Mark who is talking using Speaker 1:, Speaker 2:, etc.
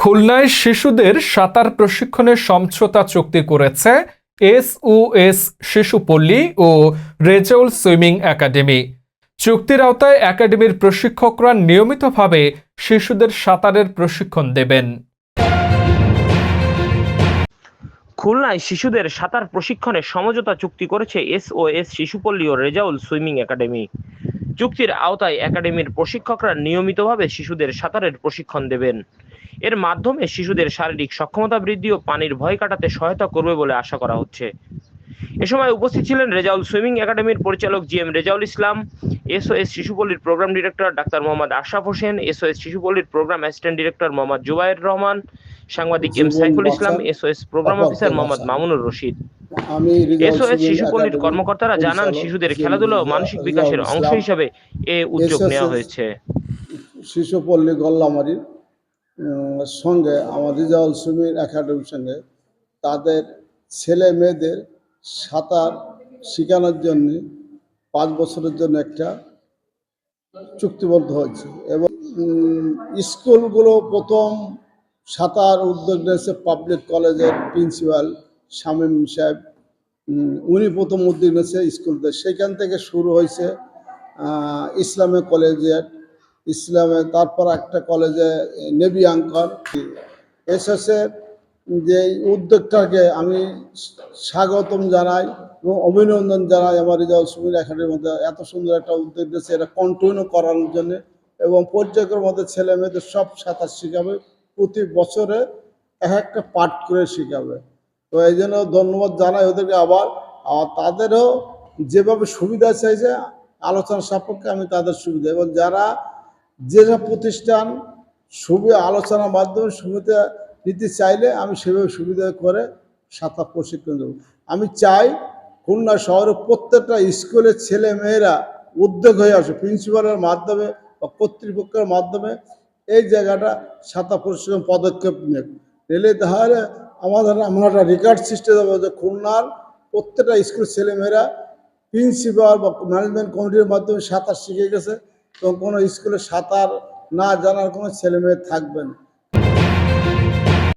Speaker 1: খুলনায় শিশুদের সাঁতার প্রশিক্ষণের সমঝোতা চুক্তি করেছে এসওএস শিশুপল্লী ও রেজাউল সুইমিং একাডেমি। চুক্তির আওতায় একাডেমির প্রশিক্ষকরা নিয়মিতভাবে শিশুদের সাঁতারের প্রশিক্ষণ দেবেন।
Speaker 2: খুলনায় শিশুদের সাঁতার প্রশিক্ষণে সমঝোতা চুক্তি করেছে এসওএস শিশুপল্লী ও রেজাউল সুইমিং একাডেমি। চুক্তির আওতায় একাডেমির প্রশিক্ষকরা নিয়মিতভাবে শিশুদের সাঁতারের প্রশিক্ষণ দেবেন। এর মাধ্যমে শিশুদের শারীরিক সক্ষমতা বৃদ্ধি ও পানির ভয় কাটাতে সহায়তা করবে বলে আশা করা হচ্ছে। এ সময় উপস্থিত ছিলেন রেজাউল সুইমিং একাডেমির পরিচালক জিএম রেজাউল ইসলাম, এসওএস শিশুপল্লীর program director doctor Mohammad Ashraf Hossain, SOS শিশুপল্লীর program assistant director Mohammad Zubair Rahman, সাংবাদিক M Saiful Islam, SOS program officer Mohammad Mamunur Rashid. SOS শিশুপল্লীর কর্মকর্তারা জানান, শিশুদের খেলাধুলা ও মানসিক বিকাশের অংশ হিসাবে এ উদ্যোগ নেওয়া হয়েছে।
Speaker 3: শিশুপল্লী গল্লামারির সঙ্গে আমার রেজাউল সুইমিং একাডেমির সঙ্গে তাদের ছেলে মেয়েদের সাঁতার শেখানোর জন্য 5 বছরের জন্য একটা চুক্তিবদ্ধ হয়েছে এবং স্কুলগুলো প্রথম সাঁতার উদ্যোগ নিয়েছে পাবলিক কলেজের প্রিন্সিপাল শামীম সাহেব। উনি প্রথম উদ্যোগ নিয়েছে স্কুলদের, সেখান থেকে শুরু হয়েছে ইসলামে কলেজিয়েট, ইসলামে, তারপর একটা কলেজে নেভি আঙ্কার। এসএসের যে উদ্যোগটাকে আমি স্বাগতম জানাই এবং অভিনন্দন জানাই। আমার রেজাউল সুইমিং একাডেমির মধ্যে এত সুন্দর একটা উদ্যোগ দিয়েছে, এটা কন্টিনিউ করানোর জন্য এবং পর্যায়ক্রমের মধ্যে ছেলে মেয়েদের সব সাঁতার শেখাবে, প্রতি বছরে একটা পাঠ করে শেখাবে। তো এই জন্য ধন্যবাদ জানাই ওদেরকে। আবার তাদেরও যেভাবে সুবিধা চাইছে আলোচনা সাপেক্ষে আমি তাদের সুবিধা, এবং যারা যেসব প্রতিষ্ঠান আলোচনার মাধ্যমে সুবিধা নিতে চাইলে আমি সেভাবে সুবিধা করে সাঁতার প্রশিক্ষণ দেবো। আমি চাই খুলনা শহরের প্রত্যেকটা স্কুলের ছেলে মেয়েরা উদ্যোগ হয়ে আসে, প্রিন্সিপালের মাধ্যমে বা কর্তৃপক্ষের মাধ্যমে এই জায়গাটা সাঁতার প্রশিক্ষণ পদক্ষেপ নিলে তাহলে আমরা একটা রেকর্ড সৃষ্টি দেবো যে খুলনার প্রত্যেকটা স্কুলের ছেলেমেয়েরা প্রিন্সিপাল বা ম্যানেজমেন্ট কমিটির মাধ্যমে সাঁতার শিখে গেছে এবং কোনো স্কুলে সাঁতার না জানার কোনো ছেলেমেয়ে থাকবে না।